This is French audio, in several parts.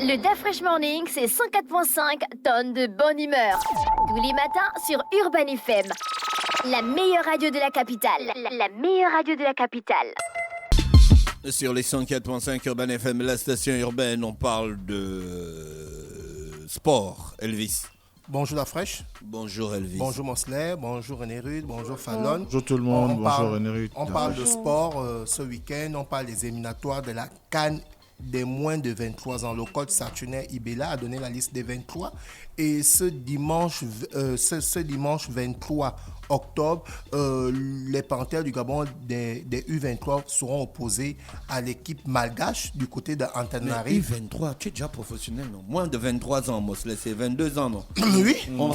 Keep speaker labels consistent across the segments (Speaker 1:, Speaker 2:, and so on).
Speaker 1: Le DaFresh Morning, c'est 104.5 tonnes de bonne humeur. Tous les matins sur Urban FM. La meilleure radio de la capitale. La meilleure radio de la capitale.
Speaker 2: Sur les 104.5 Urban FM, la station urbaine, on parle de sport. Elvis.
Speaker 3: Bonjour la fraîche.
Speaker 2: Bonjour Elvis.
Speaker 3: Bonjour Mosler, bonjour René Rude, bonjour Fallon.
Speaker 4: Bonjour tout le monde, bonjour René Rude.
Speaker 3: On parle de sport ce week-end, on parle des éliminatoires de la CAN des moins de 23 ans. Le coach Saturnin Ibela a donné la liste des 23 et ce dimanche 23 octobre, les Panthères du Gabon des U23 seront opposés à l'équipe malgache du côté d'Antananarive.
Speaker 2: U23, tu es déjà professionnel, non? Moins de 23 ans, Mosley, c'est 22 ans, non?
Speaker 3: Oui.
Speaker 2: On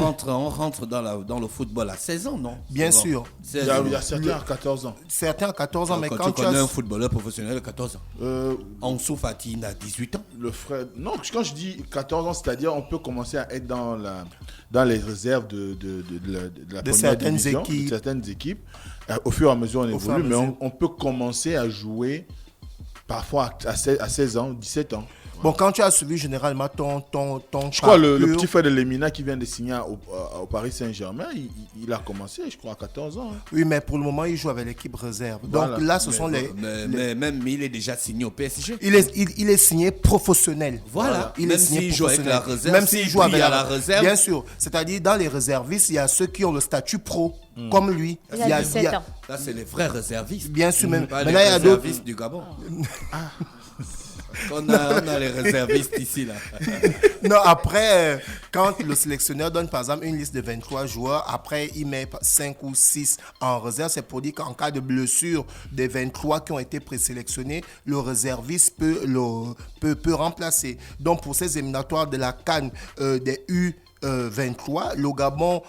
Speaker 2: rentre dans le football à 16 ans, non?
Speaker 3: Bien sûr.
Speaker 4: Il y a certains à 14 ans.
Speaker 3: Certains à 14 ans, mais
Speaker 2: quand tu connais un footballeur professionnel à 14 ans, Ansou Fati a 18 ans.
Speaker 4: Le frère, non, quand je dis 14 ans, c'est-à-dire on peut commencer à être dans les réserves de la première division, de certaines équipes. Au fur et à mesure, on évolue, mais on peut commencer à jouer parfois à 16 ans, 17 ans.
Speaker 3: Bon, quand tu as suivi généralement ton
Speaker 4: je crois le petit frère de Lemina qui vient de signer au Paris Saint-Germain, il a commencé, je crois, à 14 ans. Hein.
Speaker 3: Oui, mais pour le moment, il joue avec l'équipe réserve. Donc voilà. Là, ce sont les...
Speaker 2: Mais il est déjà signé au PSG.
Speaker 3: Il est signé professionnel.
Speaker 2: Voilà.
Speaker 3: Il
Speaker 2: même
Speaker 3: est signé
Speaker 2: s'il joue avec la réserve.
Speaker 3: Même s'il joue avec
Speaker 2: la réserve.
Speaker 3: Bien sûr. C'est-à-dire, dans les réservistes, il y a ceux qui ont le statut pro, comme lui.
Speaker 1: Il a 17 ans.
Speaker 2: Là, c'est les vrais réservistes.
Speaker 3: Bien sûr. Même
Speaker 2: pas les
Speaker 3: là, il y a d'autres.
Speaker 2: réservistes du Gabon. On a les réservistes ici, là.
Speaker 3: Non, après, quand le sélectionneur donne, par exemple, une liste de 23 joueurs, après, il met 5 ou 6 en réserve. C'est pour dire qu'en cas de blessure des 23 qui ont été présélectionnés, le réserviste peut remplacer. Donc, pour ces éliminatoires de la CAN des U23, le Gabon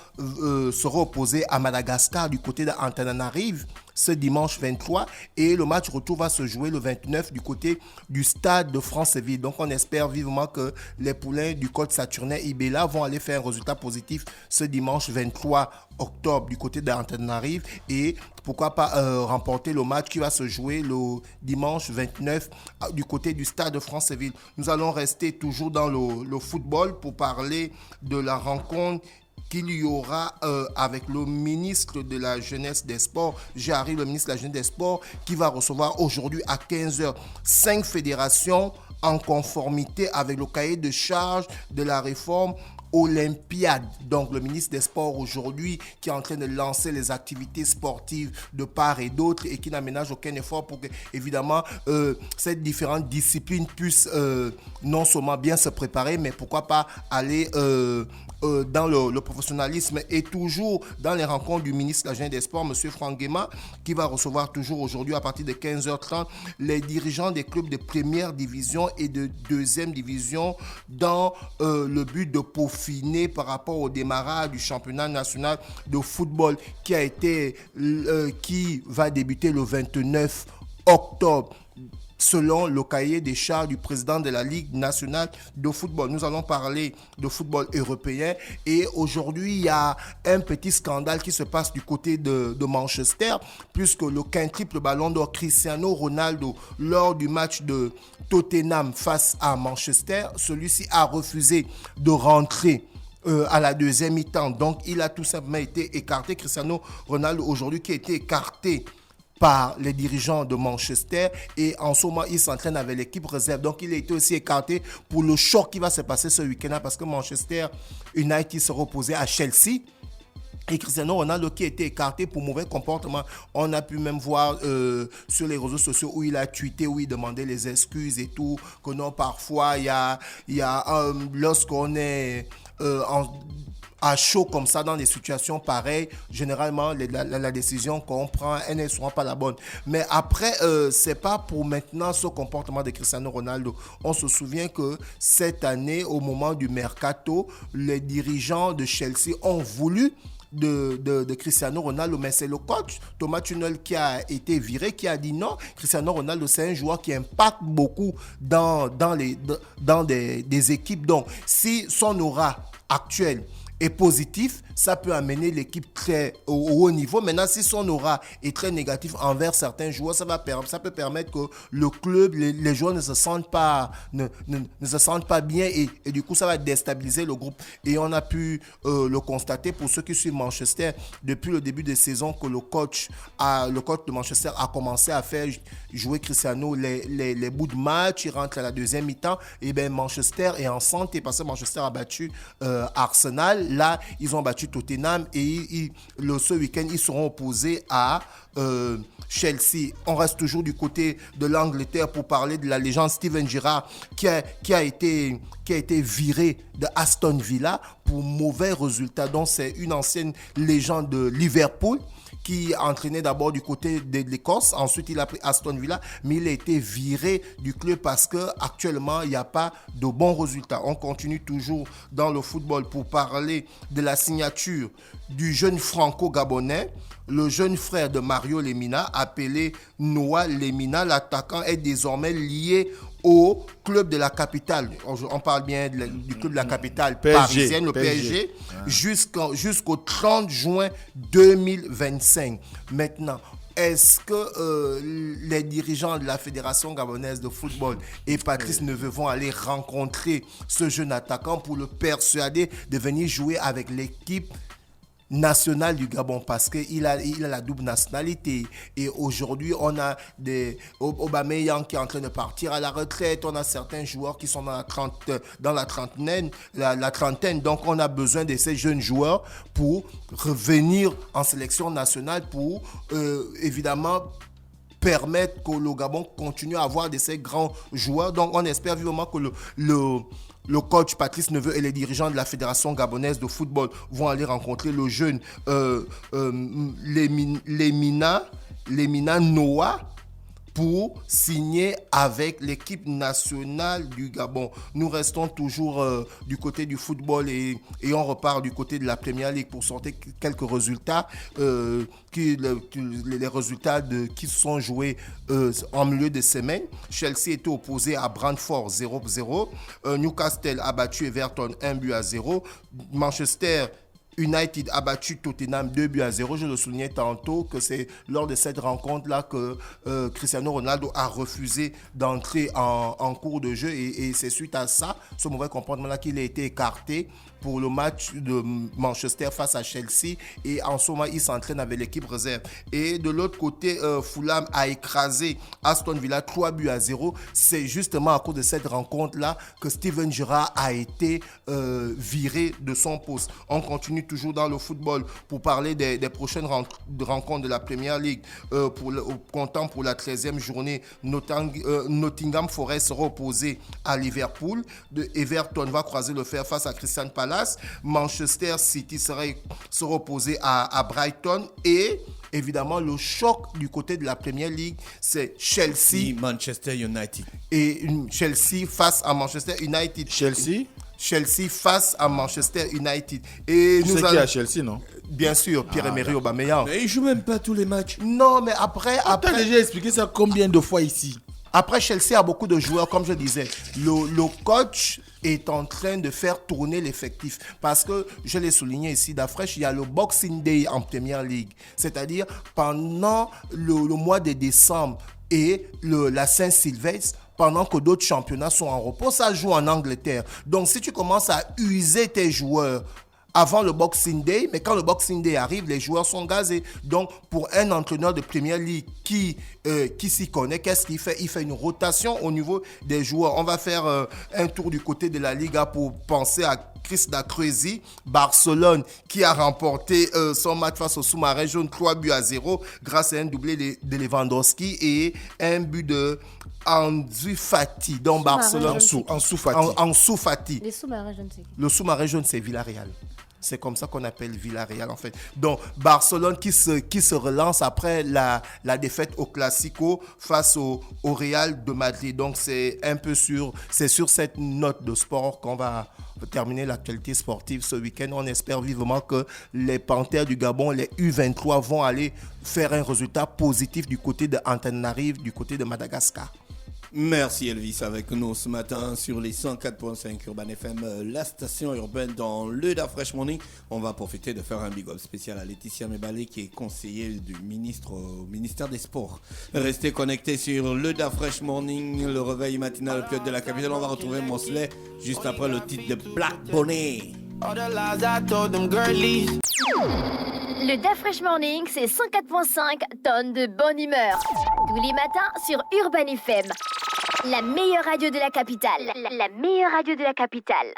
Speaker 3: sera opposé à Madagascar du côté d'Antananarive ce dimanche 23 et le match retour va se jouer le 29 du côté du stade de Franceville. Donc on espère vivement que les poulains du coach Saturnin Ibela vont aller faire un résultat positif ce dimanche 23 octobre du côté d'Antananarive et pourquoi pas remporter le match qui va se jouer le dimanche 29 du côté du stade de Franceville. Nous allons rester toujours dans le football pour parler de la rencontre qu'il y aura avec le ministre de la Jeunesse des Sports, Jarry, le ministre de la Jeunesse des Sports, qui va recevoir aujourd'hui à 15h 5 fédérations en conformité avec le cahier de charge de la réforme olympiade. Donc le ministre des Sports aujourd'hui qui est en train de lancer les activités sportives de part et d'autre et qui n'aménage aucun effort pour que évidemment ces différentes disciplines puissent non seulement bien se préparer mais pourquoi pas aller dans le professionnalisme et toujours dans les rencontres du ministre de la Jeunesse des Sports, M. Franck Guéma, qui va recevoir toujours aujourd'hui à partir de 15h30 les dirigeants des clubs de première division et de deuxième division dans le but de peaufiner par rapport au démarrage du championnat national de football qui va débuter le 29 octobre. Selon le cahier des charges du président de la Ligue nationale de football. Nous allons parler de football européen et aujourd'hui, il y a un petit scandale qui se passe du côté de Manchester puisque le quintuple ballon d'or Cristiano Ronaldo, lors du match de Tottenham face à Manchester, celui-ci a refusé de rentrer à la deuxième mi-temps. Donc, il a tout simplement été écarté. Cristiano Ronaldo, aujourd'hui, qui a été écarté par les dirigeants de Manchester et en ce moment il s'entraîne avec l'équipe réserve, donc il a été aussi écarté pour le choc qui va se passer ce week-end parce que Manchester United sera opposé à Chelsea et Cristiano Ronaldo qui a été écarté pour mauvais comportement. On a pu même voir sur les réseaux sociaux où il a tweeté, où il demandait les excuses et tout, que non, parfois il y a lorsqu'on est à chaud comme ça dans des situations pareilles, généralement la décision qu'on prend, elle ne sera pas la bonne. Mais après, c'est pas pour maintenant ce comportement de Cristiano Ronaldo. On se souvient que cette année, au moment du mercato, les dirigeants de Chelsea ont voulu de Cristiano Ronaldo, mais c'est le coach Thomas Tuchel qui a été viré, qui a dit non, Cristiano Ronaldo c'est un joueur qui impacte beaucoup dans des équipes. Donc si son aura actuelle est positif, ça peut amener l'équipe très au haut niveau. Maintenant, si son aura est très négatif envers certains joueurs, ça peut permettre que le club, les joueurs ne se sentent pas bien et du coup, ça va déstabiliser le groupe. Et on a pu le constater pour ceux qui suivent Manchester depuis le début de saison que le coach de Manchester a commencé à faire jouer Cristiano les bouts de match. Il rentre à la deuxième mi-temps et bien Manchester est en santé parce que Manchester a battu Arsenal. Là, ils ont battu Tottenham et ce week-end, ils seront opposés à Chelsea. On reste toujours du côté de l'Angleterre pour parler de la légende Steven Gerrard qui a été viré de Aston Villa pour mauvais résultats. Donc, c'est une ancienne légende de Liverpool qui entraînait d'abord du côté de l'Écosse. Ensuite, il a pris Aston Villa, mais il a été viré du club parce qu'actuellement, il n'y a pas de bons résultats. On continue toujours dans le football pour parler de la signature du jeune franco-gabonais. Le jeune frère de Mario Lemina, appelé Noah Lemina, l'attaquant est désormais lié au club de la capitale. On parle bien du club de la capitale parisienne, le PSG, jusqu'au 30 juin 2025. Maintenant, est-ce que les dirigeants de la Fédération gabonaise de football et Patrice Neveu vont aller rencontrer ce jeune attaquant pour le persuader de venir jouer avec l'équipe national du Gabon parce qu'il a la double nationalité et aujourd'hui on a Aubameyang qui est en train de partir à la retraite, on a certains joueurs qui sont dans la trentaine, donc on a besoin de ces jeunes joueurs pour revenir en sélection nationale pour évidemment permettre que le Gabon continue à avoir de ces grands joueurs. Donc on espère vivement que le coach Patrice Neveu et les dirigeants de la Fédération gabonaise de football vont aller rencontrer le jeune Lemina Noah pour signer avec l'équipe nationale du Gabon. Nous restons toujours du côté du football et on repart du côté de la Premier League pour sortir quelques résultats. Les résultats qui sont joués en milieu de semaine. Chelsea était opposé à Brentford 0-0. Newcastle a battu Everton 1-0. Manchester United a battu Tottenham 2-0. Je le soulignais tantôt que c'est lors de cette rencontre-là que Cristiano Ronaldo a refusé d'entrer en cours de jeu et c'est suite à ça, ce mauvais comportement-là, qu'il a été écarté pour le match de Manchester face à Chelsea et en ce moment il s'entraîne avec l'équipe réserve. Et de l'autre côté, Fulham a écrasé Aston Villa 3-0. C'est justement à cause de cette rencontre-là que Steven Gerrard a été viré de son poste. On continue toujours dans le football pour parler des prochaines rencontres de la Premier League. Comptant pour la 13e journée, Nottingham Forest sera opposé à Liverpool. Everton va croiser le fer face à Crystal Palace. Manchester City sera opposé à Brighton et évidemment le choc du côté de la Premier League, c'est Chelsea
Speaker 2: Manchester United
Speaker 3: et Chelsea face à Manchester United. Chelsea face à Manchester United. Et
Speaker 4: tu sais qui est à Chelsea, non?
Speaker 3: Bien sûr, Pierre-Emerick Aubameyang.
Speaker 2: Mais il joue même pas tous les matchs.
Speaker 3: Non, mais après...
Speaker 4: Tu as déjà expliqué ça combien de fois ici?
Speaker 3: Après, Chelsea a beaucoup de joueurs, comme je disais. Le coach est en train de faire tourner l'effectif. Parce que, je l'ai souligné ici, d'Afresh, il y a le Boxing Day en Premier League. C'est-à-dire, pendant le mois de décembre et la Saint-Sylvestre, pendant que d'autres championnats sont en repos, ça joue en Angleterre. Donc, si tu commences à user tes joueurs avant le Boxing Day, mais quand le Boxing Day arrive, les joueurs sont gazés. Donc, pour un entraîneur de Premier League qui s'y connaît, qu'est-ce qu'il fait? Il fait une rotation au niveau des joueurs. On va faire un tour du côté de la Liga pour penser à Chris Dacreuzi, Barcelone, qui a remporté son match face au Sous-Marin jaune 3-0 grâce à un doublé de Lewandowski et un but de Ansu Fati. Donc, Barcelone, Ansu Fati.
Speaker 1: Les Sous-Marins jaunes, c'est qui?
Speaker 3: Le Sous-Marin jaune, c'est Villarreal. C'est comme ça qu'on appelle Villarreal, en fait. Donc, Barcelone qui se relance après la défaite au Classico face au Real de Madrid. Donc, c'est sur cette note de sport qu'on va terminer l'actualité sportive ce week-end. On espère vivement que les Panthères du Gabon, les U23, vont aller faire un résultat positif du côté de Antananarive, du côté de Madagascar.
Speaker 2: Merci Elvis avec nous ce matin sur les 104.5 Urban FM, la station urbaine dans le Da Fresh Morning. On va profiter de faire un big up spécial à Laetitia Mebalé qui est conseillère du ministre au ministère des Sports. Restez connectés sur le Da Fresh Morning, le réveil matinal de la capitale. On va retrouver Mosley juste après le titre de Black Bonnet.
Speaker 1: Le Da Fresh Morning, c'est 104.5 tonnes de bonne humeur. Tous les matins sur Urban FM. La meilleure radio de la capitale. La meilleure radio de la capitale.